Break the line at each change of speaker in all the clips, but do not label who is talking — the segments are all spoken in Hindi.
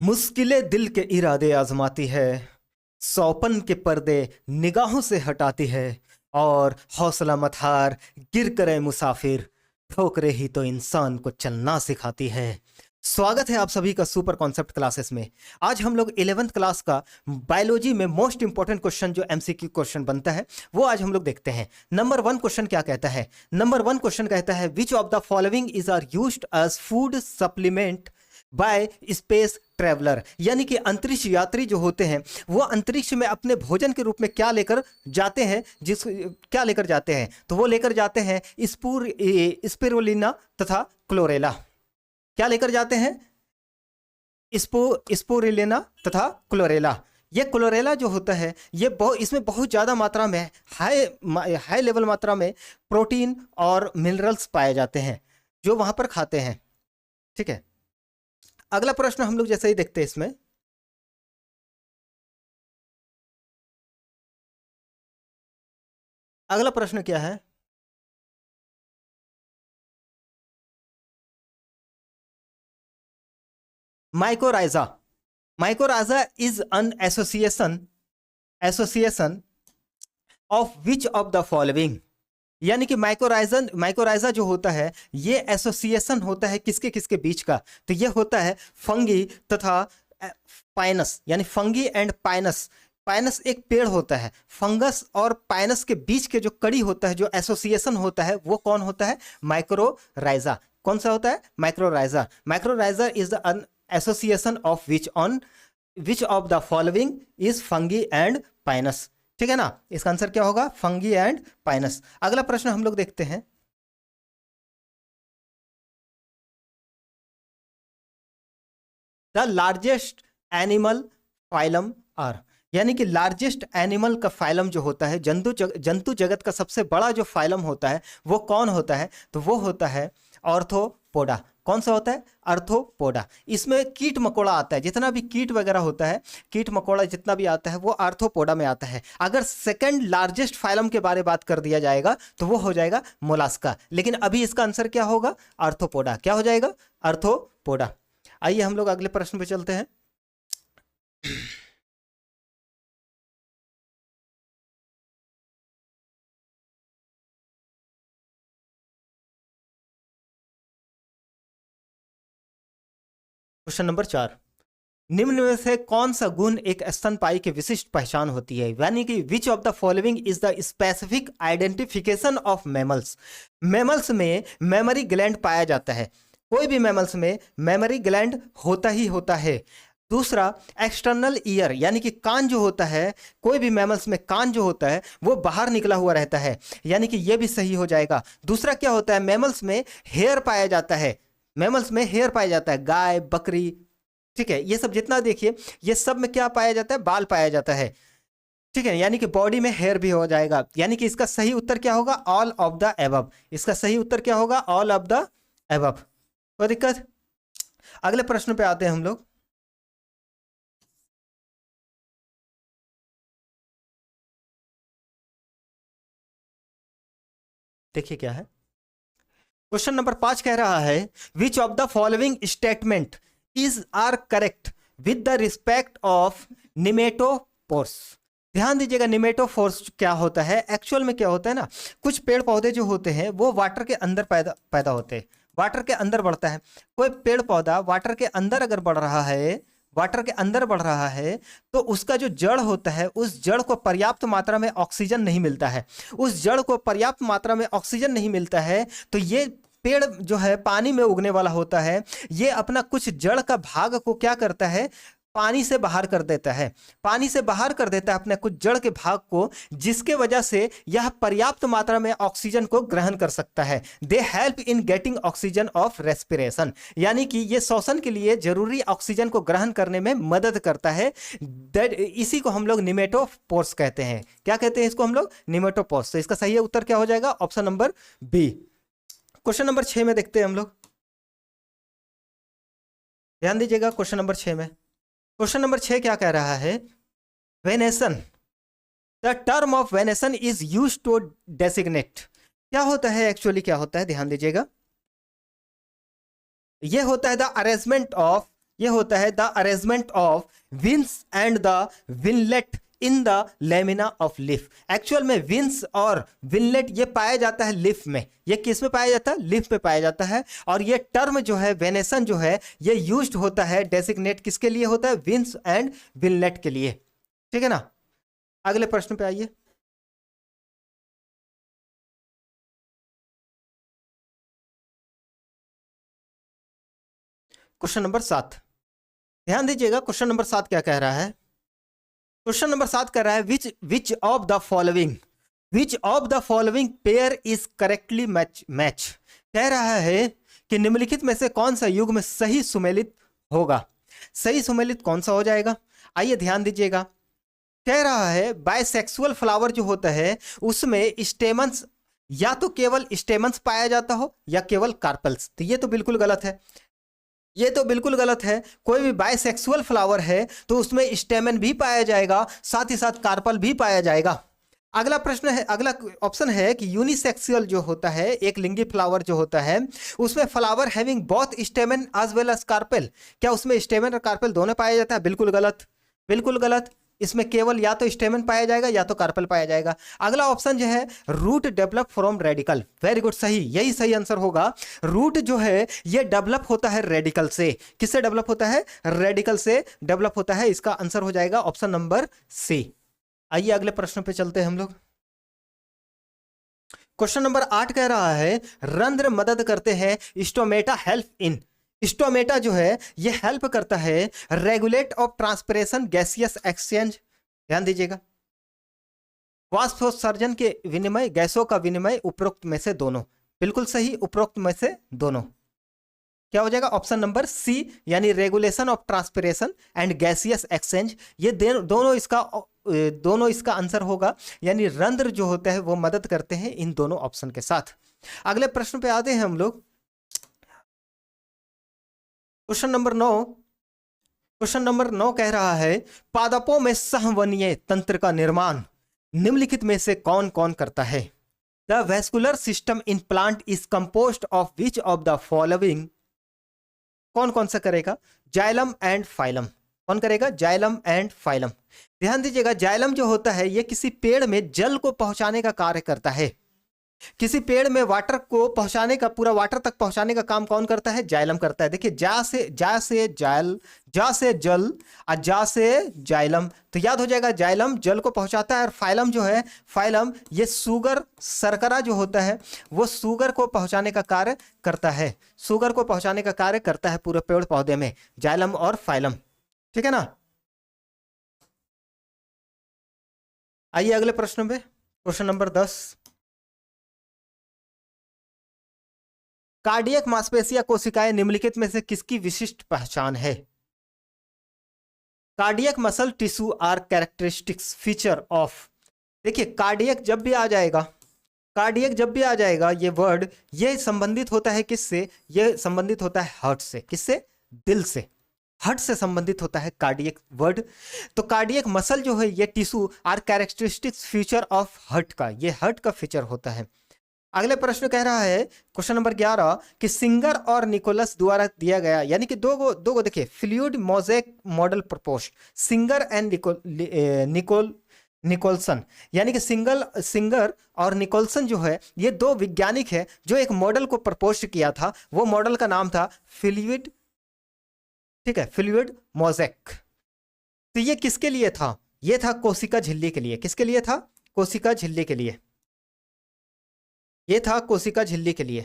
मुश्किलें दिल के इरादे आजमाती है, सौपन के पर्दे निगाहों से हटाती है। और हौसला मत हार, गिर करे मुसाफिर, ठोकरे ही तो इंसान को चलना सिखाती है। स्वागत है आप सभी का सुपर कॉन्सेप्ट क्लासेस में। आज हम लोग 11th क्लास का बायोलॉजी में मोस्ट इंपॉर्टेंट क्वेश्चन जो एमसीक्यू क्वेश्चन बनता है वो आज हम लोग देखते हैं। नंबर 1 क्वेश्चन क्या कहता है? नंबर 1 क्वेश्चन कहता है which of the following is are used as food supplement by space traveller. यानी कि अंतरिक्ष यात्री जो होते हैं वो अंतरिक्ष में अपने भोजन के रूप में क्या लेकर जाते हैं, क्या लेकर जाते हैं? तो वो लेकर जाते हैं स्पिरुलिना तथा क्लोरेला। क्या लेकर जाते हैं? स्पोरुलिना तथा क्लोरेला। ये क्लोरेला जो होता है ये इसमें बहुत ज़्यादा मात्रा में हाई लेवल मात्रा में प्रोटीन और मिनरल्स पाए जाते हैं जो वहाँ पर खाते हैं। ठीक है, अगला प्रश्न हम लोग जैसे ही देखते हैं इसमें। अगला प्रश्न क्या है? Mycorrhiza. Mycorrhiza is an association of which of the following. यानी कि माइकोराइजा जो होता है ये एसोसिएशन होता है किसके किसके बीच का? तो ये होता है फंगी तथा पाइनस, यानी फंगी एंड पाइनस। पाइनस एक पेड़ होता है, फंगस और पाइनस के बीच के जो कड़ी होता है, जो एसोसिएशन होता है, वो कौन होता है? माइक्रोराइजा। कौन सा होता है? Mycorrhiza. Mycorrhiza is the association of which of the following is fungi and pinus. ठीक है ना, इसका आंसर क्या होगा? Fungi and pinus. अगला प्रश्न हम लोग देखते हैं। The largest animal phylum are. यानी कि लार्जेस्ट एनिमल का फाइलम जो होता है, जंतु जगत का सबसे बड़ा जो फाइलम होता है वो कौन होता है? तो वो होता है ऑर्थोपोडा। कौन सा होता है? आर्थ्रोपोडा। इसमें कीट मकोड़ा आता है, जितना भी कीट वगैरह होता है, कीट मकोड़ा जितना भी आता है वो आर्थ्रोपोडा में आता है। अगर सेकंड लार्जेस्ट फाइलम के बारे में बात कर दिया जाएगा तो वो हो जाएगा मोलास्का। लेकिन अभी इसका आंसर क्या होगा? आर्थ्रोपोडा। क्या हो जाएगा? आर्थ्रोपोडा। आइए हम लोग अगले प्रश्न पे चलते हैं। क्वेश्चन नंबर 4, निम्न में से कौन सा गुण एक स्तनपायी की विशिष्ट पहचान होती है? यानी कि which of the following is the specific identification of mammals. Mammals में मेमोरी ग्लैंड पाया जाता है, कोई भी मैमल्स में मेमोरी ग्लैंड होता ही होता है। दूसरा, एक्सटर्नल ईयर, यानी कि कान जो होता है, कोई भी मैमल्स में कान जो होता है वो बाहर निकला हुआ रहता है, यानी कि ये भी सही हो जाएगा। दूसरा क्या होता है? मैमल्स में हेयर पाया जाता है, मैमल्स में हेयर पाया जाता है, गाय, बकरी। ठीक है, ये सब जितना देखिए ये सब में क्या पाया जाता है? बाल पाया जाता है। ठीक है, यानी कि बॉडी में हेयर भी हो जाएगा। यानी कि इसका सही उत्तर क्या होगा? All of the above. इसका सही उत्तर क्या होगा? All of the above. कोई दिक्कत? अगले प्रश्न पे आते हैं हम लोग। देखिए क्या है। क्वेश्चन नंबर 5 कह रहा है which of the following statement is are correct with the respect of nematophores. ध्यान दीजिएगा, निमेटोफोर्स क्या होता है? एक्चुअल में क्या होता है ना, कुछ पेड़ पौधे जो होते हैं वो वाटर के अंदर पैदा होते हैं, वाटर के अंदर बढ़ता है। कोई पेड़ पौधा वाटर के अंदर अगर बढ़ रहा है, वाटर के अंदर बढ़ रहा है, तो उसका जो जड़ होता है उस जड़ को पर्याप्त मात्रा में ऑक्सीजन नहीं मिलता है। उस जड़ को पर्याप्त मात्रा में ऑक्सीजन नहीं मिलता है तो ये पेड़ जो है पानी में उगने वाला होता है, ये अपना कुछ जड़ का भाग को क्या करता है? पानी से बाहर कर देता है। पानी से बाहर कर देता है अपने कुछ जड़ के भाग को, जिसके वजह से यह पर्याप्त मात्रा में ऑक्सीजन को ग्रहण कर सकता है। They help in getting oxygen of respiration. यानी कि ये श्वसन के लिए जरूरी ऑक्सीजन को ग्रहण करने में मदद करता है। इसी को हम लोग निमेटोपोर्स कहते हैं। क्या कहते हैं इसको हम लोग? निमेटोपोर्स। तो इसका सही उत्तर क्या हो जाएगा? Option number B. Question number 6 में देखते हैं हम लोग। ध्यान दीजिएगा क्वेश्चन नंबर 6 में। क्वेश्चन नंबर 6 क्या कह रहा है? Venation. The term of venation is used to designate. क्या होता है एक्चुअली? क्या होता है? ध्यान दीजिएगा, यह होता है द अरेंजमेंट ऑफ ये होता है the arrangement of veins and the veinlet in the lamina of leaf. Actual में विंस और विनलेट ये पाया जाता है लीफ में। ये किस में पाया जाता है? लीफ में पाया जाता है। और ये टर्म जो है वेनेसन जो है ये यूज्ड होता है डेसिग्नेट किसके लिए होता है? विंस एंड विनलेट के लिए। ठीक है ना। अगले प्रश्न पे आइए। क्वेश्चन नंबर 7, ध्यान दीजिएगा। क्वेश्चन नंबर 7 क्या कह रहा है? क्वेश्चन नंबर 7 कह रहा है which of the following pair is correctly match. कह रहा है कि निम्नलिखित में से कौन सा युग्म सही सुमेलित होगा। सही सुमेलित कौन सा हो जाएगा? आइए ध्यान दीजिएगा। कह रहा है बाइसेक्सुअल फ्लावर जो होता है उसमें स्टेमन्स या तो केवल स्टेमन्स पाया जाता हो या केवल कार्पल्स। तो ये तो बिल्कुल गलत है। ये तो बिल्कुल गलत है। कोई भी बाइसेक्सुअल फ्लावर है तो उसमें स्टेमन भी पाया जाएगा, साथ ही साथ कार्पल भी पाया जाएगा। अगला प्रश्न है, अगला ऑप्शन है कि यूनिसेक्सुअल जो होता है, एक लिंगी फ्लावर जो होता है उसमें flower having both stamen as well as carpel. क्या उसमें स्टेमन और कार्पेल दोनों पाया जाता है? बिल्कुल गलत, बिल्कुल गलत। इसमें केवल या तो स्टेमन पाया जाएगा या तो कार्पेल पाया जाएगा। अगला ऑप्शन जो है root develop from radicle. Very good, सही, यही सही आंसर होगा। रूट जो है ये डेवलप होता है रेडिकल से। किससे डेवलप होता है? रेडिकल से डेवलप होता है। इसका आंसर हो जाएगा ऑप्शन नंबर सी। आइए अगले प्रश्न पे चलते हैं हम लोग। क्वेश्चन नंबर 8 कह रहा है रंध्र मदद करते हैं स्टोमेटा हेल्प इन। स्टोमेटा जो है ये हेल्प करता है regulate of transpiration gaseous exchange. ध्यान दीजिएगा। वाष्पोत्सर्जन के विनिमय, गैसों का विनिमय, उपरोक्त में से दोनों। बिल्कुल सही, उपरोक्त में से दोनों। क्या हो जाएगा? ऑप्शन नंबर सी, यानी regulation of transpiration and gaseous exchange. ये दोनों इसका आंसर होगा। यानी रंध्र जो होता है वो मदद करते हैं इन दोनों ऑप्शन के साथ। अगले प्रश्न पे आते हैं हम लोग। Question number 9। क्वेश्चन नंबर 9 कह रहा है पादपों में सहवनीय तंत्र का निर्माण निम्नलिखित में से कौन कौन करता है? The vascular system in plant is composed of which of the following. कौन कौन सा करेगा? Xylem and phylum. कौन करेगा? Xylem and phylum. ध्यान दीजिएगा, जाइलम जो होता है ये किसी पेड़ में जल को पहुंचाने का कार्य करता है। किसी पेड़ में वाटर को पहुंचाने का, पूरा वाटर तक पहुंचाने का काम कौन करता है? जाइलम करता है। देखिए जा से जल और जा से जाइलम। तो याद हो जाएगा, जाइलम जल को पहुंचाता है और फाइलम जो है, फाइलम ये शुगर, शर्करा जो होता है वो शुगर को पहुंचाने का कार्य करता है। शुगर को पहुंचाने का कार्य करता है पूरे पेड़ पौधे में, जाइलम और फाइलम। ठीक है ना। आइए अगले प्रश्न पे। Question number 10। कार्डियक मांसपेशियां कोशिकाएं निम्नलिखित में से किसकी विशिष्ट पहचान है? Cardiac muscle tissue are characteristics feature of. देखिए कार्डियक जब भी आ जाएगा, कार्डियक जब भी आ जाएगा ये वर्ड, ये संबंधित होता है किससे? ये संबंधित होता है हार्ट से। किससे? दिल से। हार्ट से संबंधित होता है कार्डियक वर्ड। तो कार्डियक मसल जो है ये tissue are characteristics feature of heart का, ये हार्ट का फीचर होता है। अगले प्रश्न कह रहा है क्वेश्चन नंबर 11 कि सिंगर और निकोलस द्वारा दिया गया, यानी कि दो गो देखिए fluid mosaic model propose. Singer and Nicolson, यानी कि सिंगर और निकोलसन जो है ये दो वैज्ञानिक है जो एक मॉडल को प्रपोज किया था। वो मॉडल का नाम था फ्लूइड, ठीक है, फ्लूइड मोज़ेक। तो ये किसके लिए था? ये था कोशिका झिल्ली के लिए। किसके लिए था? कोशिका झिल्ली के लिए। ये था कोशिका झिल्ली के लिए।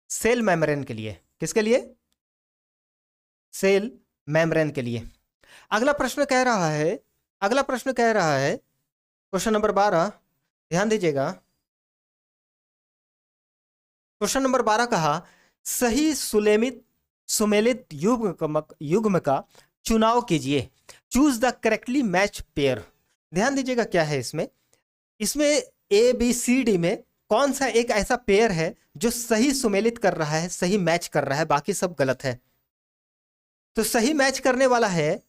सेल मेम्ब्रेन के लिए। किसके लिए? सेल मेम्ब्रेन के लिए। अगला प्रश्न कह रहा है क्वेश्चन नंबर 12, ध्यान दीजिएगा। क्वेश्चन नंबर 12 कहा सही सुमेलित युग्म का चुनाव कीजिए। Choose the correctly match pair. ध्यान दीजिएगा क्या है इसमें ABCD में कौन सा एक ऐसा पेयर है जो सही सुमेलित कर रहा है, सही मैच कर रहा है, बाकी सब गलत है। तो सही मैच करने वाला है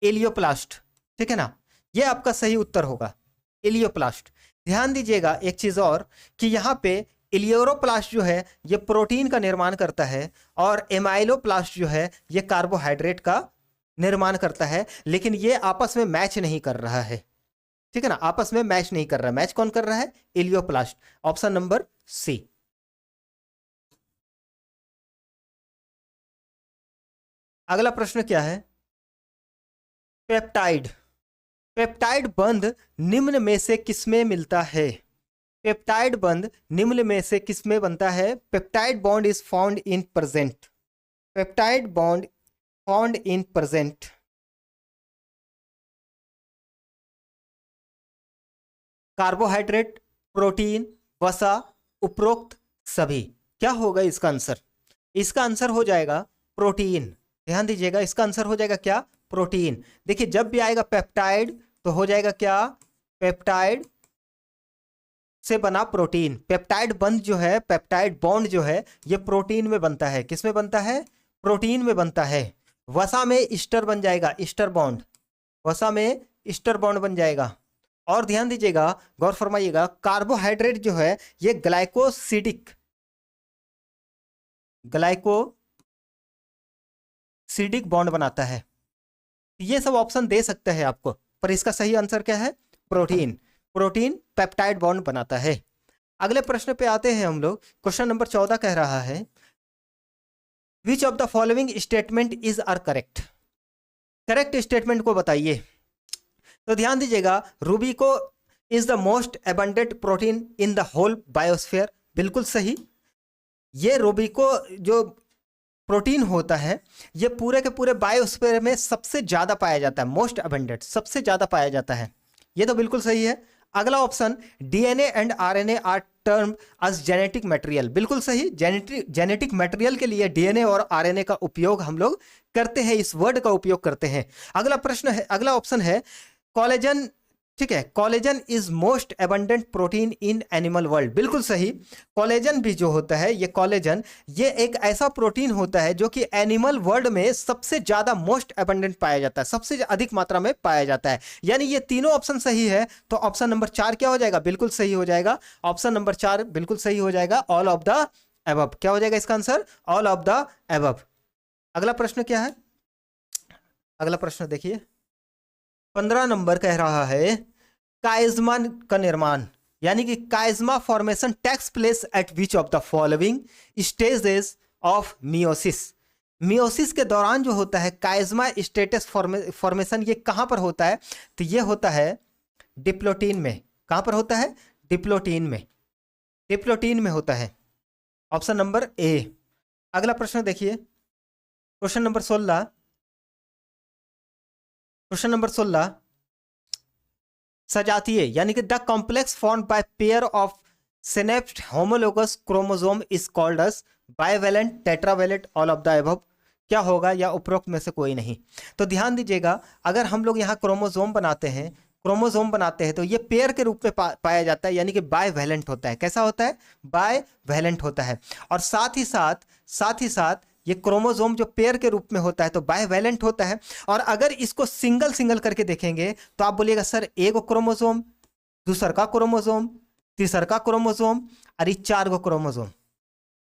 एलियोप्लास्ट। ठीक है ना, ये आपका सही उत्तर होगा, एलियोप्लास्ट। ध्यान दीजिएगा एक चीज और कि यहाँ पे इलियोरोप्लास्ट जो है ये प्रोटीन का निर्माण करता है और एमाइलोप्लास्ट जो है ये कार्बोहाइड्रेट का निर्माण करता है, लेकिन ये आपस में मैच नहीं कर रहा है। ठीक है ना, आपस में मैच नहीं कर रहा है। मैच कौन कर रहा है? इलियोप्लास्ट। Option number C. अगला प्रश्न क्या है? पेप्टाइड। पेप्टाइड बंध निम्न में से किसमें मिलता है? पेप्टाइड बंध निम्न में से किसमें बनता है? Peptide bond is found in present. Peptide bond found in present carbohydrate, protein, वसा, उपरोक्त सभी। क्या होगा इसका आंसर? इसका आंसर हो जाएगा प्रोटीन। ध्यान दीजिएगा, इसका आंसर हो जाएगा क्या? प्रोटीन। देखिए जब भी आएगा पेप्टाइड तो हो जाएगा क्या? पेप्टाइड से बना प्रोटीन। पेप्टाइड बंध जो है, पेप्टाइड बॉन्ड जो है ये प्रोटीन में बनता है। किस में बनता है? प्रोटीन में बनता है। वसा में ईस्टर बन जाएगा, ईस्टर बॉन्ड। वसा में ईस्टर बॉन्ड बन जाएगा। और ध्यान दीजिएगा, गौर फरमाइएगा, कार्बोहाइड्रेट जो है ये ग्लाइकोसिडिक बॉन्ड बनाता है। ये सब ऑप्शन दे सकते हैं आपको, पर इसका सही आंसर क्या है? प्रोटीन। प्रोटीन पेप्टाइड बॉन्ड बनाता है। अगले प्रश्न पे आते हैं हम लोग। क्वेश्चन नंबर 14 कह रहा है which of the following statement is are correct? Correct statement को बताइए। तो ध्यान दीजिएगा, rubisco is the most abundant protein in the whole biosphere. बिल्कुल सही। ये रूबिको जो प्रोटीन होता है ये पूरे के पूरे बायोस्फीयर में सबसे ज्यादा पाया जाता है। मोस्ट एबंडेंट, सबसे ज्यादा पाया जाता है। ये तो बिल्कुल सही है। अगला option, DNA and RNA are term as genetic material. बिल्कुल सही। जेनेटिक मटेरियल के लिए डीएनए और आरएनए का उपयोग हम लोग करते हैं, इस वर्ड का उपयोग करते हैं। अगला प्रश्न है, अगला ऑप्शन है कोलेजन। ठीक है, collagen is most abundant protein in animal world. बिल्कुल सही। कोलेजन भी जो होता है, ये कोलेजन ये एक ऐसा प्रोटीन होता है जो कि एनिमल वर्ल्ड में सबसे ज्यादा मोस्ट एबंडेंट पाया जाता है, सबसे अधिक मात्रा में पाया जाता है। यानी ये तीनों ऑप्शन सही है। तो ऑप्शन नंबर 4 क्या हो जाएगा? बिल्कुल सही हो जाएगा। ऑप्शन नंबर 4 बिल्कुल सही हो जाएगा। All of the above. क्या हो जाएगा इसका answer? All of the above. अगला प्रश्न क्या है? अगला प्रश्न देखिए, 15 नंबर कह रहा है काइज्मा का निर्माण, यानी कि chiasma formation takes place at which of the following stages of meiosis. Meiosis के दौरान जो होता है काइज्मा स्टेटस फॉर्मेशन, ये कहां पर होता है? तो ये होता है डिप्लोटीन में। कहां पर होता है? डिप्लोटीन में। डिप्लोटीन में होता है। Option number A. अगला प्रश्न देखिए, क्वेश्चन नंबर 16। क्वेश्चन नंबर 16, सजातीय यानी कि the complex form by pair of synapsed homologous chromosome is called as bivalent, tetravalent, all of the above. क्या होगा? या उपरोक्त में से कोई नहीं। तो ध्यान दीजिएगा, अगर हम लोग यहाँ क्रोमोसोम बनाते हैं तो ये पेयर के रूप में पाया जाता है, यानी कि बाइवेलेंट होता है। कैसा होता है? बाइवेलेंट होता है। और साथ ही साथ ये क्रोमोसोम जो पेयर के रूप में होता है तो बाइवेलेंट होता है। और अगर इसको सिंगल करके देखेंगे तो आप बोलिएगा सर एक क्रोमोसोम, दूसर का क्रोमोसोम, तीसर का क्रोमोसोम और ये 4 गो क्रोमोसोम।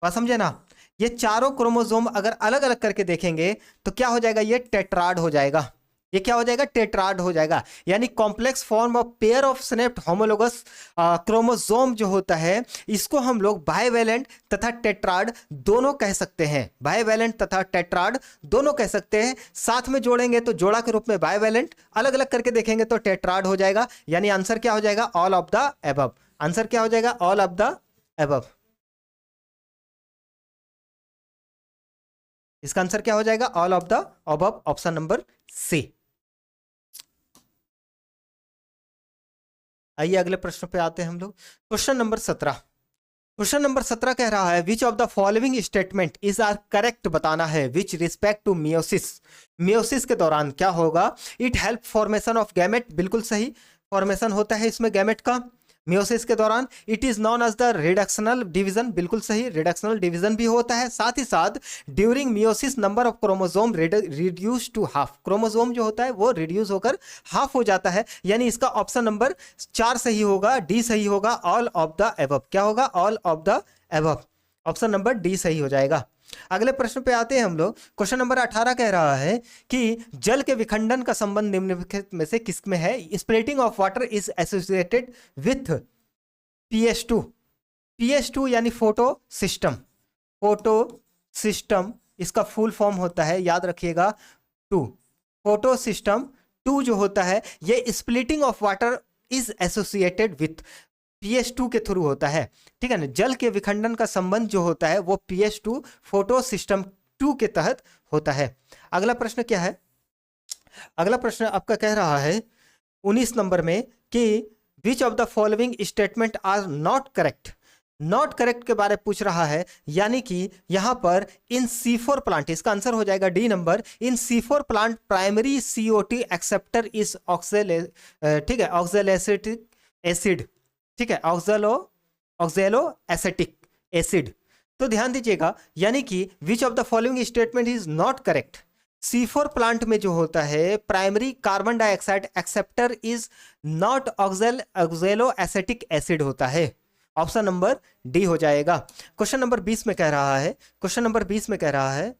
बात समझे ना? ये चारों क्रोमोसोम अगर अलग अलग करके देखेंगे तो क्या हो जाएगा? ये टेट्राड हो जाएगा। ये क्या हो जाएगा? टेट्राड हो जाएगा। यानी complex form of pair of synapsed homologous chromosome जो होता है इसको हम लोग बाइवेलेंट तथा टेट्राड दोनों कह सकते हैं। बाइवेलेंट तथा टेट्राड दोनों कह सकते हैं। साथ में जोड़ेंगे तो जोड़ा के रूप में बाइवेलेंट, अलग अलग करके देखेंगे तो टेट्राड हो जाएगा। यानी आंसर क्या हो जाएगा? All of the above. Answer क्या हो जाएगा? All of the above. इसका आंसर क्या हो जाएगा? All of the above. Option number C. आइए अगले प्रश्न पे आते हैं हम लोग। Question number 17। क्वेश्चन नंबर 17 कह रहा है which of the following statement is are correct बताना है which respect to meiosis. Meiosis के दौरान क्या होगा? It help formation of gamete. बिल्कुल सही, फॉर्मेशन होता है इसमें गैमेट का। मियोसिस के दौरान। It is known as the reductional division, बिल्कुल सही, रिडक्शनल डिवीजन भी होता है। साथ ही साथ during meiosis number of chromosome reduce to half, chromosome जो होता है वो रिड्यूस होकर हाफ हो जाता है, यानी इसका ऑप्शन नंबर 4 सही होगा, डी सही होगा, ऑल ऑफ द एबव। क्या होगा? All of the above, option number D सही हो जाएगा। अगले प्रश्न पे आते हैं हम लोग। क्वेश्चन नंबर 18 कह रहा है कि जल के विखंडन का संबंध निम्नलिखित में से किसमें है? Splitting of water is associated with pH2। pH2 यानी फोटो सिस्टम, फोटो सिस्टम इसका फुल फॉर्म होता है, याद रखिएगा, 2। फोटो सिस्टम 2 जो होता है ये splitting of water is associated with pH2 के थ्रू होता है, ठीक है ना। जल के विखंडन का संबंध जो होता है वो pH2 फोटो सिस्टम 2 के तहत होता है। अगला प्रश्न क्या है? अगला प्रश्न आपका कह रहा है 19 नंबर में कि which of the following statement are not correct. Not correct के बारे में पूछ रहा है, यानी कि यहां पर इन C4 प्लांट, इसका आंसर हो जाएगा D number. In C4 plant primary CO2 acceptor is ठीक है, ऑक्सैलोएसिटिक एसिड, ठीक है, ऑक्सैलो एसिटिक एसिड। तो ध्यान दीजिएगा, यानी कि which of the following statement is not correct. C4 plant में जो होता है primary carbon dioxide acceptor is not oxalo acetic acid होता है, ऑप्शन नंबर डी हो जाएगा। क्वेश्चन नंबर 20 में कह रहा है, क्वेश्चन नंबर 20 में कह रहा है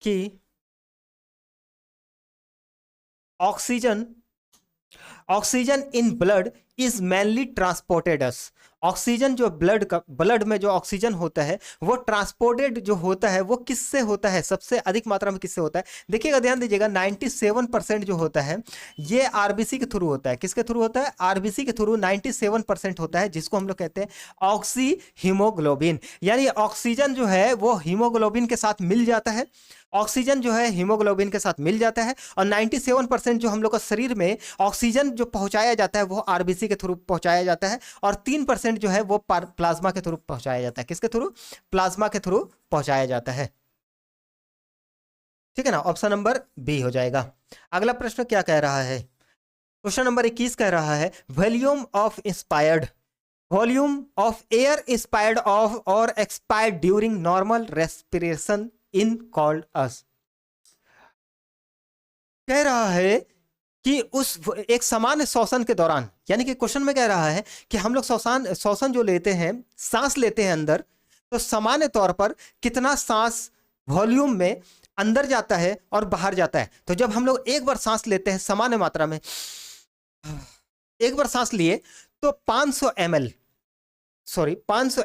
कि oxygen in blood is mainly transported us. Oxygen जो ब्लड में जो ऑक्सीजन होता है वो ट्रांसपोर्टेड जो होता है वो किससे होता है? सबसे अधिक मात्रा में किससे होता है? देखिएगा, ध्यान दीजिएगा, 97% जो होता है ये आरबीसी के थ्रू होता है। किसके थ्रू होता है? आरबीसी के थ्रू 97% होता है, जिसको हम लोग कहते हैं ऑक्सी हीमोग्लोबिन। यानी ऑक्सीजन जो है वो हीमोग्लोबिन के साथ मिल जाता है, ऑक्सीजन जो है हीमोग्लोबिन के साथ मिल जाता है, और 97% जो हम लोग का शरीर में ऑक्सीजन जो पहुंचाया जाता है वो आरबीसी के थ्रू पहुंचाया जाता है, और 3% जो है वो प्लाज्मा के थ्रू पहुंचाया जाता है। किसके थ्रू? प्लाज्मा के थ्रू पहुंचाया जाता है, ठीक है ना। ऑप्शन नंबर बी हो जाएगा। अगला प्रश्न क्या कह रहा है? क्वेश्चन नंबर 21 कह रहा है volume of air inspired of or expired during normal respiration in called as. कह रहा है कि उस एक सामान्य श्वसन के दौरान, यानी कि क्वेश्चन में कह रहा है कि हम लोग श्वसन जो लेते हैं, सांस लेते हैं अंदर, तो सामान्य तौर पर कितना सांस वॉल्यूम में अंदर जाता है और बाहर जाता है। तो जब हम लोग एक बार सांस लेते हैं सामान्य मात्रा में, एक बार सांस लिए तो 500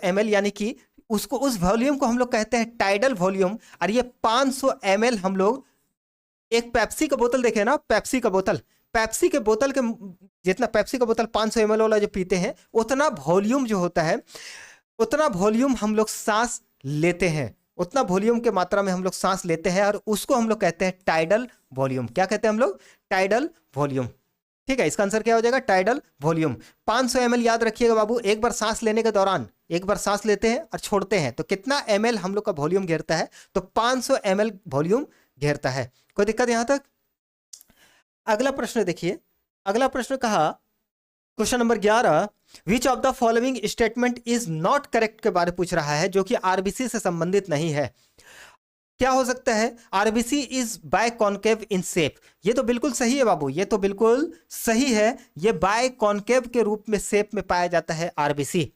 ml, यानी कि उसको, उस वॉल्यूम को हम लोग कहते हैं टाइडल वॉल्यूम। और ये 500 ml हम लोग, एक पेप्सी का बोतल देखे ना, पेप्सी के बोतल के जितना पेप्सी का बोतल 500 ml वाला जो पीते हैं, उतना वॉल्यूम जो होता है, उतना वॉल्यूम हम लोग सांस लेते हैं, उतना वॉल्यूम के मात्रा में हम लोग सांस लेते हैं, और उसको हम लोग कहते हैं टाइडल वॉल्यूम। क्या कहते हैं हम लोग? टाइडल वॉल्यूम, ठीक है। इसका आंसर क्या हो जाएगा? Tidal volume. 500 ml याद रखिएगा बाबू। एक बार सांस लेने के दौरान, एक बार सांस लेते हैं और छोड़ते हैं तो कितना ml हम लोग का वॉल्यूम घेरता है? तो 500 ml वॉल्यूम घेरता है। कोई दिक्कत यहां तक? अगला प्रश्न देखिए, अगला प्रश्न कहा question number 11 which of the following statement is not correct के बारे में पूछ रहा है, जो कि आरबीसी से संबंधित नहीं है। क्या हो सकता है? RBC is by concave in shape. ये तो बिल्कुल सही है बाबू, ये तो बिल्कुल सही है, ये बाय कॉन्केव के रूप में शेप में पाया जाता है RBC.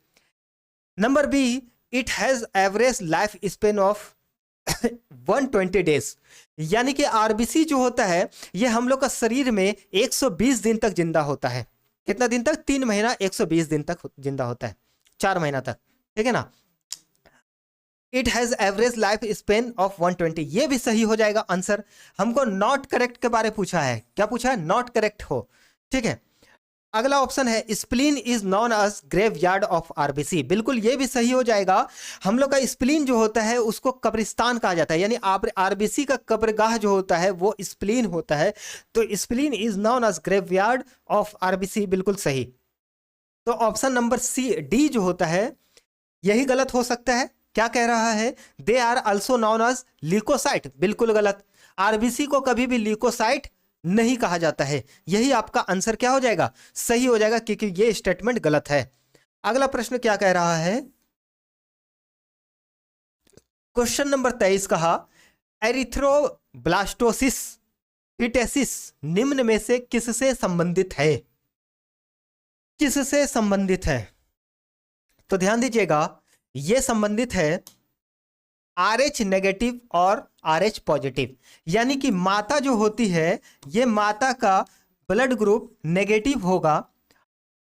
Number B, it has average life span of 120 days. यानी कि आरबीसी जो होता है ये हम लोग का शरीर में 120 दिन तक जिंदा होता है। कितना दिन तक? 3 महीना 120 दिन तक जिंदा होता है, 4 महीना तक, ठीक है ना। It has average life span of 120, ये भी सही हो जाएगा आंसर। हमको नॉट करेक्ट के बारे में पूछा है। क्या पूछा है? नॉट करेक्ट हो, ठीक है। अगला ऑप्शन है spleen is known as graveyard of RBC. बिल्कुल ये भी सही हो जाएगा। हम लोग का स्प्लीन जो होता है उसको कब्रिस्तान कहा जाता है, यानी आरबीसी का कब्रगाह जो होता है वो स्प्लीन होता है। तो spleen is known as graveyard of RBC, बिल्कुल सही। तो ऑप्शन नंबर सी, डी जो होता है यही गलत हो सकता है। क्या कह रहा है? They are also known as leucocyte, बिल्कुल गलत। आरबीसी को कभी भी ल्यूकोसाइट नहीं कहा जाता है। यही आपका आंसर क्या हो जाएगा, सही हो जाएगा, क्योंकि ये स्टेटमेंट गलत है। अगला प्रश्न क्या कह रहा है, क्वेश्चन नंबर 23 कहा एरिथ्रोब्लास्टोसिस पिटेसिस निम्न में से किससे संबंधित है, किससे संबंधित है? तो ध्यान दीजिएगा, यह संबंधित है RH नेगेटिव और RH पॉजिटिव, यानी कि माता जो होती है, ये माता का ब्लड ग्रुप नेगेटिव होगा,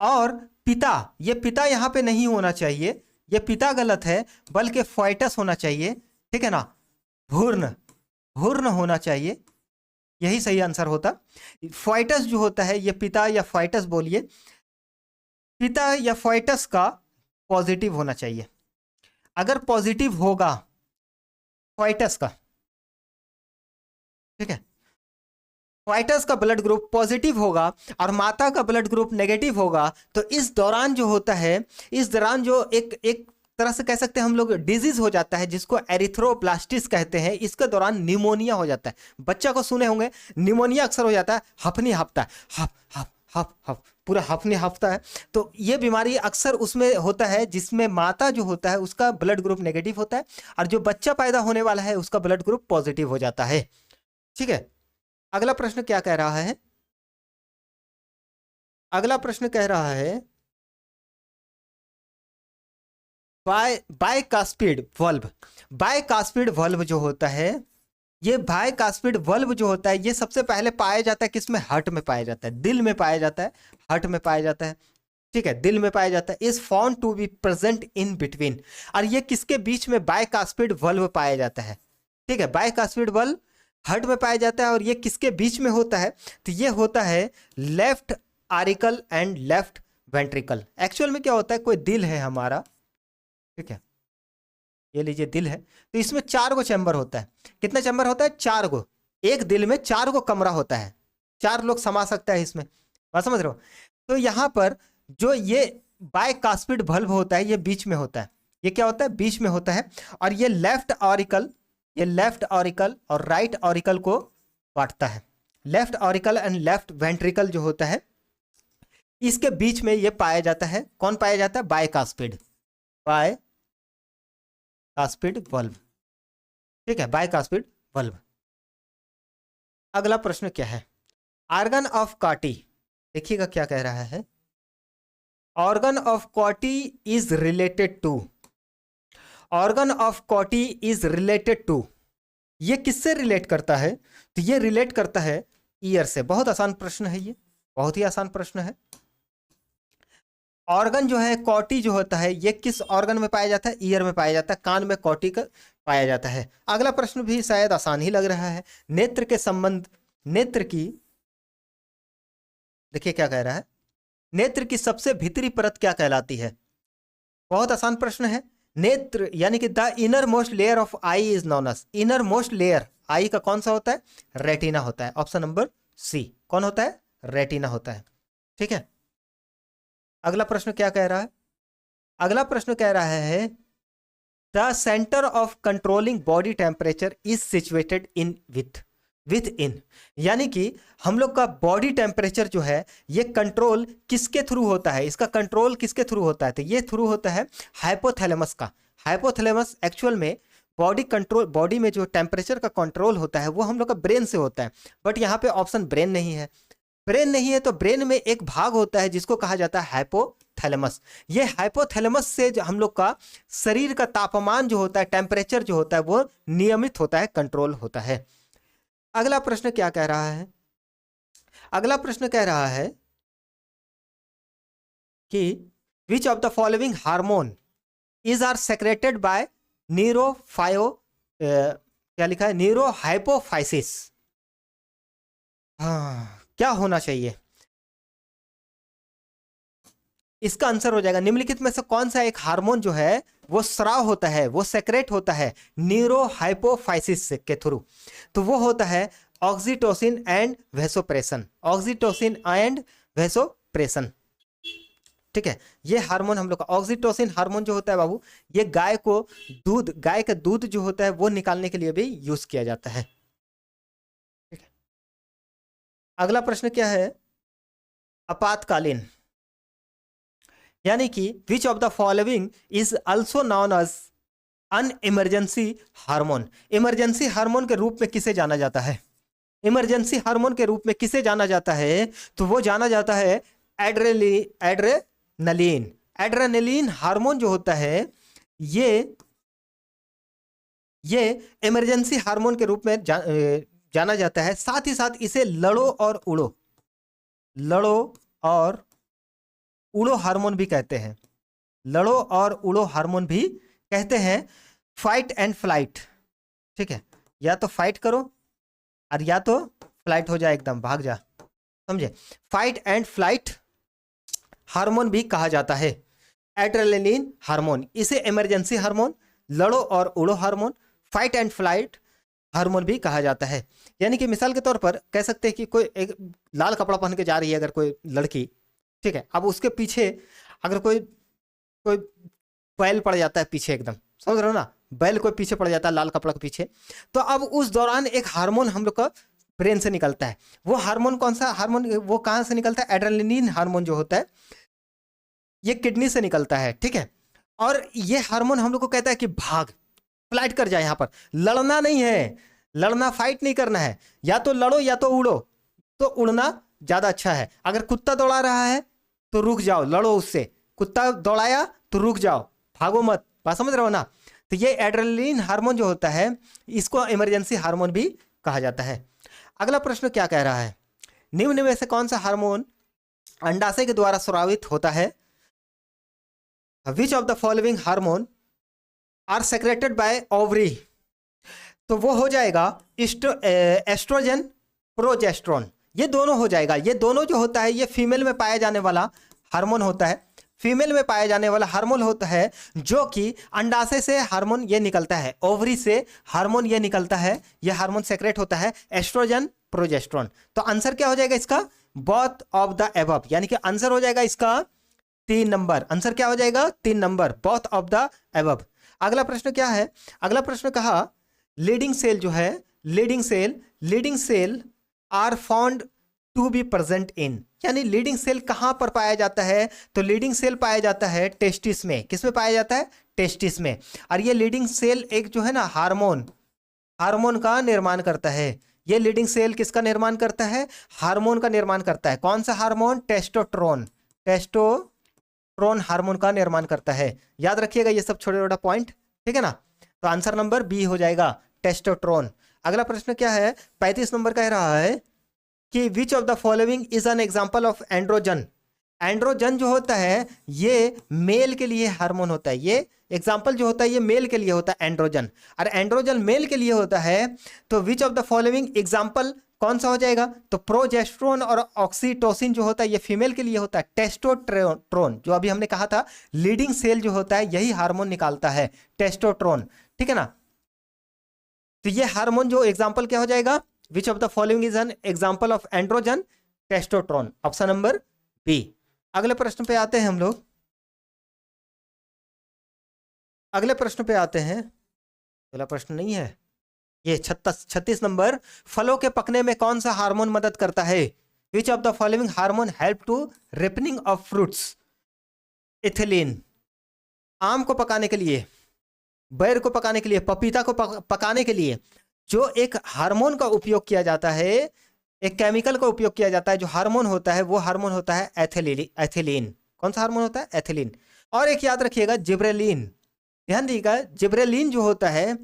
और पिता, ये पिता यहां पे नहीं होना चाहिए, ये पिता गलत है, बल्कि फॉइटस होना चाहिए, ठीक है ना, भ्रूण, भ्रूण होना चाहिए, यही सही आंसर होता। फॉइटस जो होता है, ये पिता या फॉइटस बोलिए, पिता या फॉइटस का पॉजिटिव होना चाहिए। अगर पॉजिटिव होगा फॉइटस का, ठीक है, फॉइटस का ब्लड ग्रुप पॉजिटिव होगा और माता का ब्लड ग्रुप नेगेटिव होगा, तो इस दौरान जो होता है, इस दौरान जो एक तरह से कह सकते हैं हम लोग डिजीज हो जाता है, जिसको एरिथ्रोब्लास्टिस कहते हैं। इसके दौरान निमोनिया हो जाता है। बच्चा को सुने होंगे, निमोनिया अक्सर हो जाता है, हफनी हफ्ता है, हफ हफ हफ हफ, पूरा हफनी हफ्ता है। तो ये बीमारी अक्सर उसमें होता है जिसमें माता जो होता है उसका ब्लड ग्रुप नेगेटिव होता है, और जो बच्चा पैदा होने वाला है उसका ब्लड ग्रुप पॉजिटिव हो जाता है। ठीक है, अगला प्रश्न क्या कह रहा है, अगला प्रश्न कह रहा है बायकास्पिड वल्व। बायकास्पिड वल्व जो होता है, ये बायकास्पिड वल्व जो होता है, ये सबसे पहले पाया जाता है किसमें, हार्ट में पाया जाता है, दिल में पाया जाता है, हार्ट में पाया जाता है, ठीक है, दिल में पाया जाता है। Is found to be present in between, और ये किसके बीच में बायकास्पिड वल्व पाया जाता है, ठीक है, बायकास्पिड वल्व हार्ट में पाया जाता है, और ये किसके बीच में होता है, तो ये होता है left auricle and left ventricle. Actual में क्या होता है, कोई दिल है हमारा, ठीक है, ये लीजिए दिल है, तो इसमें 4 गो चैम्बर होता है। कितना चैम्बर होता है, 4 गो। एक दिल में 4 गो कमरा होता है, 4 लोग समा सकता है इसमें, बात समझ रहे हो। तो यहां पर जो ये बायकास्पिड वल्व होता है, ये बीच में होता है, ये क्या होता है, बीच में होता है, और ये लेफ्ट ऑरिकल, ये लेफ्ट ऑरिकल और राइट ऑरिकल को बांटता है। Left auricle and left ventricle जो होता है, इसके बीच में ये पाया जाता है, कौन पाया जाता है, बायकास्पिड, बायकास्पिड वल्व, ठीक है, बायकास्पिड वल्व। अगला प्रश्न क्या है, ऑर्गन ऑफ कॉटी, देखिएगा क्या कह रहा है, organ of Corti is related to, organ of Corti is related to, ये किससे रिलेट करता है, तो ये रिलेट करता है ईयर से। बहुत आसान प्रश्न है ये, बहुत ही आसान प्रश्न है। ऑर्गन जो है, कॉटी जो होता है, ये किस ऑर्गन में पाया जाता है, ईयर में पाया जाता है, कान में कॉटी का पाया जाता है। अगला प्रश्न भी शायद आसान ही लग रहा है, नेत्र के संबंध, नेत्र की, देखिए क्या कह रहा है, नेत्र की सबसे भीतरी परत क्या कहलाती है। बहुत आसान प्रश्न है। नेत्र यानी कि the inner most layer of eye is known as, inner most layer eye का कौन सा होता है, रेटिना होता है। ऑप्शन नंबर सी, कौन होता है, रेटिना होता है, ठीक है। अगला प्रश्न क्या कह रहा है, अगला प्रश्न कह रहा है the centre of controlling body temperature is situated in with इन, यानी कि हम लोग का बॉडी टेम्परेचर जो है, ये कंट्रोल किसके थ्रू होता है, इसका कंट्रोल किसके थ्रू होता है, तो ये थ्रू होता है हाइपोथैलेमस का। हाइपोथैलेमस एक्चुअल में बॉडी कंट्रोल, बॉडी में जो टेम्परेचर का कंट्रोल होता है वो हम लोग का ब्रेन से होता है, बट यहाँ पे ऑप्शन ब्रेन नहीं है। ब्रेन नहीं है तो ब्रेन में एक भाग होता है जिसको कहा जाता है हाइपोथैलेमस। ये हाइपोथैलेमस से जो हम लोग का शरीर का तापमान जो होता है, टेम्परेचर जो होता है, वो नियमित होता है, कंट्रोल होता है। अगला प्रश्न क्या कह रहा है, अगला प्रश्न कह रहा है कि which of the following hormone is are secreted by neurohypo, क्या लिखा है, न्यूरोहाइपोफाइसिस। हाँ, क्या होना चाहिए, इसका आंसर हो जाएगा निम्नलिखित में से कौन सा एक हार्मोन जो है वो स्राव होता है, वो सेक्रेट होता है न्यूरोहाइपोफाइसिस के थ्रू, तो वो होता है ऑक्सीटोसिन एंड वेसोप्रेसन, ऑक्सीटोसिन एंड वेसोप्रेसन, ठीक है। ये हार्मोन हम लोग का ऑक्सीटोसिन हार्मोन जो होता है बाबू, ये गाय को दूध, गाय का दूध जो होता है वो निकालने के लिए भी यूज किया जाता है, ठीक है। अगला प्रश्न क्या है, आपातकालीन, यानी कि which of the following is also known as an emergency hormone. Emergency hormone के रूप में किसे जाना जाता है? इमरजेंसी हार्मोन के रूप में किसे जाना जाता है? तो वो जाना जाता है एड्रेनलिन। एड्रेनलिन हार्मोन जो होता है ये इमरजेंसी हार्मोन के रूप में जाना जाता है। साथ ही साथ इसे लड़ो और उड़ो हार्मोन भी कहते हैं। लड़ो और उड़ो हार्मोन भी कहते हैं। फाइट एंड फ्लाइट, ठीक है, या तो फाइट करो और या तो फ्लाइट हो जाए, एकदम भाग जा, समझे। फाइट एंड फ्लाइट हार्मोन भी कहा जाता है। एड्रेनलिन हार्मोन, इसे इमरजेंसी हार्मोन, लड़ो और उड़ो hormone, fight and flight hormone भी कहा जाता है। यानी कि मिसाल के तौर पर कह सकते हैं कि कोई एक लाल कपड़ा पहन के जा रही है अगर कोई लड़की, ठीक है, अब उसके पीछे अगर कोई बैल पड़ जाता है पीछे, एकदम समझ रहे हो ना, बैल कोई पीछे पड़ जाता है लाल कपड़ा के पीछे, तो अब उस दौरान एक हार्मोन हम लोग का ब्रेन से निकलता है। वो हार्मोन कौन सा हार्मोन, वो कहाँ से निकलता है? एड्रेनलिन हार्मोन जो होता है ये किडनी से निकलता है, ठीक है। और ये हार्मोन हम लोग को कहता है कि भाग, फ्लाइट कर जाए। यहाँ पर लड़ना नहीं है, लड़ना फाइट नहीं करना है, या तो लड़ो या तो उड़ो। तो उड़ना ज्यादा अच्छा है। अगर कुत्ता दौड़ा रहा है तो रुक जाओ, लड़ो उससे। कुत्ता दौड़ाया तो रुक जाओ, भागो मत। बात समझ रहे हो ना? तो ये एड्रेनलिन हार्मोन जो होता है इसको इमरजेंसी हार्मोन भी कहा जाता है। अगला प्रश्न क्या कह रहा है, निम्न में से कौन सा हार्मोन अंडाशय के द्वारा स्रावित होता है? Which of the following hormone are secreted by ovary? तो वो हो जाएगा एस्ट्रोजन, प्रोजेस्टेरोन, ये दोनों हो जाएगा। ये दोनों जो होता है ये फीमेल में पाया जाने वाला हार्मोन होता है। फीमेल में पाया जाने वाला हार्मोन होता है जो कि अंडाशय से हार्मोन ये निकलता है, ओवरी से हार्मोन ये निकलता है, ये हार्मोन सेक्रेट होता है, एस्ट्रोजन, प्रोजेस्टेरोन। तो आंसर क्या हो जाएगा इसका? बोथ ऑफ द एबव, यानी कि आंसर हो जाएगा इसका 3 नंबर। आंसर क्या हो जाएगा? 3 number, both of the above. अगला प्रश्न क्या है? अगला प्रश्न कहा लीडिंग सेल जो है, Leydig cell are found to be present in, यानी लीडिंग सेल कहां पर पाया जाता है? तो लीडिंग सेल पाया जाता है टेस्टिस में। किस में पाया जाता है? टेस्टिस में। और ये लीडिंग सेल एक जो है ना हार्मोन का निर्माण करता है। ये लीडिंग सेल किसका निर्माण करता है? हार्मोन का निर्माण करता है। कौन सा हार्मोन? टेस्टोस्टेरोन हार्मोन का निर्माण करता है। याद रखिएगा ये सब छोटा छोटा पॉइंट, ठीक है ना। तो आंसर नंबर बी हो जाएगा, टेस्टोस्टेरोन। अगला प्रश्न क्या है? 35 नंबर कह रहा है कि which of the following is an example of androgen. Androgen जो होता है ये मेल के लिए हार्मोन होता है। ये एग्जाम्पल जो होता है ये मेल के लिए होता है एंड्रोजन, और एंड्रोजन मेल के लिए होता है। तो विच ऑफ द फॉलोइंग एग्जाम्पल कौन सा हो जाएगा? तो प्रोजेस्टेरोन और ऑक्सीटोसिन जो होता है ये फीमेल के लिए होता है। टेस्टोस्टेरोन जो अभी हमने कहा था लीडिंग सेल जो होता है यही हार्मोन निकालता है, टेस्टोस्टेरोन, ठीक है ना। तो ये हार्मोन जो एग्जाम्पल क्या हो जाएगा? Which of the following is an example of androgen? Testosterone, option number B. अगले प्रश्न पे आते हैं हम लोग। अगले प्रश्न पे आते हैं। अगला प्रश्न नहीं है ये 36 नंबर। फलों के पकने में कौन सा हार्मोन मदद करता है? Which of the following hormone help to ripening of fruits? Ethylene, आम को पकाने के लिए, बेर को पकाने के लिए, पपीता को पकाने के लिए जो एक हार्मोन का उपयोग किया जाता है, एक केमिकल का उपयोग किया जाता है, जो हार्मोन होता है वो हार्मोन होता है एथिलीन। कौन सा हार्मोन होता है? एथिलीन। और एक याद रखिएगा जिब्रेलिन, ध्यान दीजिएगा जिब्रेलिन जो होता है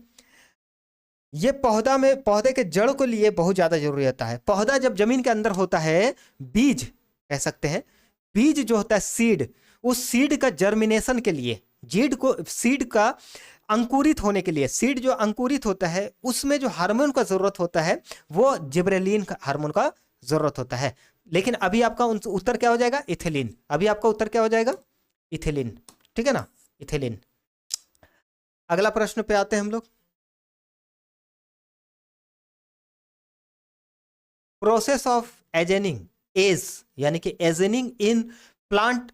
ये पौधे के जड़ को लिए बहुत ज्यादा जरूरी होता है। पौधा जब जमीन के अंदर होता है, बीज कह सकते हैं, बीज जो होता है सीड, उस सीड का जर्मिनेशन के लिए, सीड का अंकुरित होने के लिए, सीड जो अंकुरित होता है उसमें जो हार्मोन का जरूरत होता है वो जिब्रेलिन हार्मोन का जरूरत होता है। लेकिन अभी आपका उत्तर क्या हो जाएगा? इथिलीन। अभी आपका उत्तर क्या हो जाएगा? इथिलीन, ठीक है ना, इथिलीन। अगला प्रश्न पे आते हैं हम लोग। प्रोसेस ऑफ एजेनिंग यानी कि एजेनिंग इन प्लांट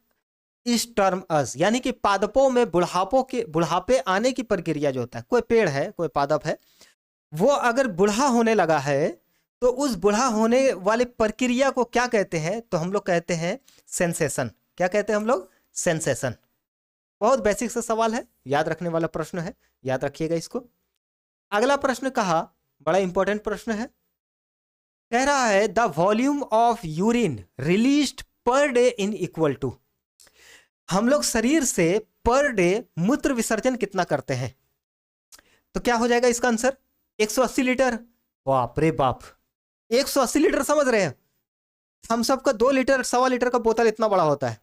इस टर्म अस, यानी कि पादपों में बुढ़ापे आने की प्रक्रिया जो होता है, कोई पेड़ है, कोई पादप है, वो अगर बूढ़ा होने लगा है तो उस बूढ़ा होने वाली प्रक्रिया को क्या कहते हैं? तो हम लोग कहते हैं सेंसेशन। क्या कहते हैं हम लोग? सेंसेशन। बहुत बेसिक सा सवाल है, याद रखने वाला प्रश्न है, याद रखिएगा इसको। अगला प्रश्न कहा, बड़ा इंपॉर्टेंट प्रश्न है, कह रहा है the volume of urine released per day in equal to. हम लोग शरीर से पर डे मूत्र विसर्जन कितना करते हैं? तो क्या हो जाएगा इसका आंसर? 180 लीटर। बाप रे बाप, 180 लीटर समझ रहे हैं? हम सबका 2 लीटर 1.25 लीटर का बोतल इतना बड़ा होता है,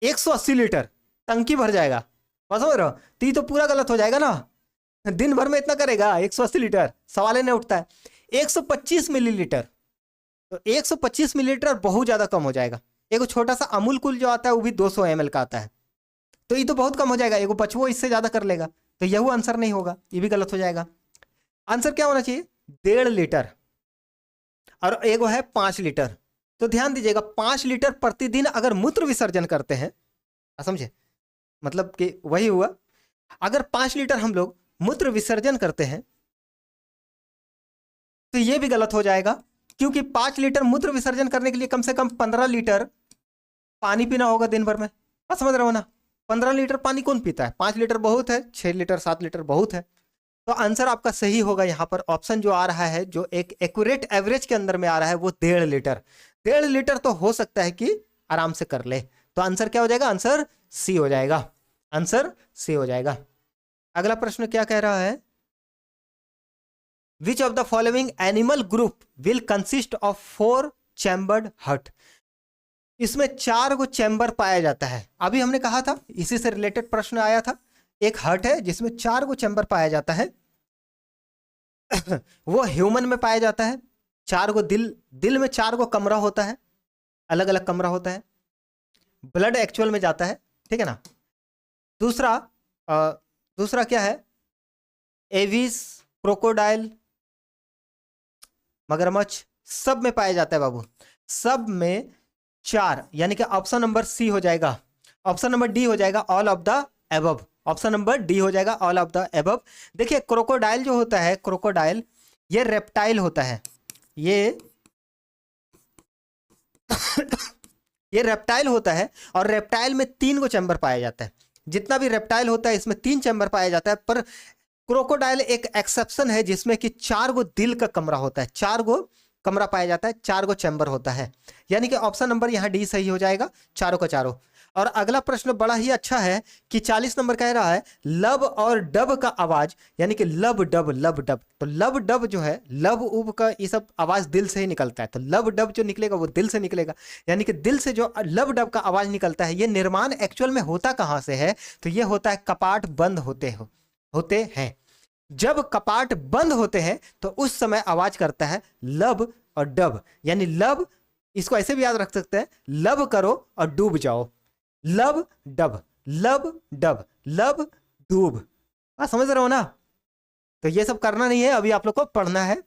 180 लीटर टंकी भर जाएगा। समझ रहे हो? तो ये तो पूरा गलत हो जाएगा ना, दिन भर में इतना करेगा 180 लीटर, सवाल ही नहीं उठता है। 125 मिलीलीटर, तो 125 मिलीलीटर बहुत ज्यादा कम हो जाएगा। एक छोटा सा अमूल कूल जो आता है वो भी 200 ml का आता है, तो ये तो बहुत कम हो जाएगा। एक बचवो इससे ज्यादा कर लेगा, तो यह आंसर नहीं होगा, ये भी गलत हो जाएगा। आंसर क्या होना चाहिए? 1.5 लीटर, और एक है 5 लीटर। तो ध्यान दीजिएगा, 5 लीटर प्रतिदिन अगर मूत्र विसर्जन करते हैं, समझे मतलब कि वही हुआ, अगर 5 लीटर हम लोग मूत्र विसर्जन करते हैं तो ये भी गलत हो जाएगा, क्योंकि 5 लीटर मूत्र विसर्जन करने के लिए कम से कम 15 लीटर पानी पीना होगा दिन भर में। बस समझ रहे हो ना? 15 लीटर पानी कौन पीता है? 5 लीटर बहुत है, 6 लीटर 7 लीटर बहुत है। तो आंसर आपका सही होगा यहाँ पर ऑप्शन जो आ रहा है, जो एक एक्यूरेट एवरेज के अंदर में आ रहा है, वो 1.5 लीटर। 1.5 लीटर तो हो सकता है कि आराम से कर ले। तो आंसर क्या हो जाएगा? आंसर सी हो जाएगा, आंसर सी हो जाएगा। अगला प्रश्न क्या कह रहा है? Which of the following animal group will consist of 4 chambered heart. इसमें 4 को चैम्बर पाया जाता है। अभी हमने कहा था, इसी से रिलेटेड प्रश्न आया था, एक हार्ट है जिसमें 4 को चैम्बर पाया जाता है वो ह्यूमन में पाया जाता है। 4 को दिल में 4 को कमरा होता है, अलग अलग कमरा होता है, ब्लड एक्चुअल में जाता है, ठीक है ना। दूसरा क्या है? एविस, क्रोकोडाइल, मगरमच्छ, सब में पाया जाता है बाबू, सब में 4, यानी कि ऑप्शन नंबर सी हो जाएगा, ऑप्शन नंबर डी हो जाएगा, all of the above. Option number D हो जाएगा, ऑल ऑफ द एबव। देखिए क्रोकोडाइल जो होता है, क्रोकोडाइल ये रेप्टाइल होता है, ये ये रेप्टाइल होता है, और रेप्टाइल में 3 को चैम्बर पाया जाता है। जितना भी रेप्टाइल होता है इसमें 3 चैम्बर पाया जाता है, पर क्रोकोडाइल एक एक्सेप्शन है जिसमें कि 4 को दिल का कमरा होता है, 4 को कमरा पाया जाता है, 4 को चैम्बर होता है, यानी कि ऑप्शन नंबर यहाँ डी सही हो जाएगा, चारों का चारों। और अगला प्रश्न बड़ा ही अच्छा है कि 40 नंबर कह रहा है लब और डब का आवाज, यानी कि लब डब, लब डब। तो लब डब जो है, लब उब का ये सब आवाज दिल से ही निकलता है, तो लब डब जो निकलेगा वो दिल से निकलेगा, यानी कि दिल से जो लब डब का आवाज निकलता है, ये निर्माण एक्चुअल में होता कहां से है? तो ये होता है कपाट बंद होते हैं। जब कपाट बंद होते हैं तो उस समय आवाज करता है लब और डब, यानी लब, इसको ऐसे भी याद रख सकते हैं, लब करो और डूब जाओ, लब डब, लब डब, लब डूब। समझ रहे हो ना? तो ये सब करना नहीं है, अभी आप लोग को पढ़ना है।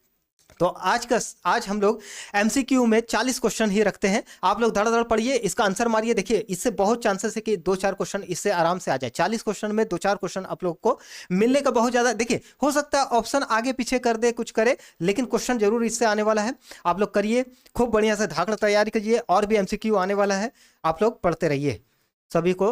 तो आज हम लोग एमसीक्यू में 40 क्वेश्चन ही रखते हैं। आप लोग धड़ धड़ पढ़िए, इसका आंसर मारिए। देखिए इससे बहुत चांसेस है कि 2-4 क्वेश्चन इससे आराम से आ जाए। 40 क्वेश्चन में 2-4 क्वेश्चन आप लोग को मिलने का बहुत ज्यादा, देखिए हो सकता है ऑप्शन आगे पीछे कर दे, कुछ करे, लेकिन क्वेश्चन जरूर इससे आने वाला है। आप लोग करिए, खूब बढ़िया से धाकड़ तैयारी कीजिए, और भी एमसीक्यू आने वाला है, आप लोग पढ़ते रहिए। सभी को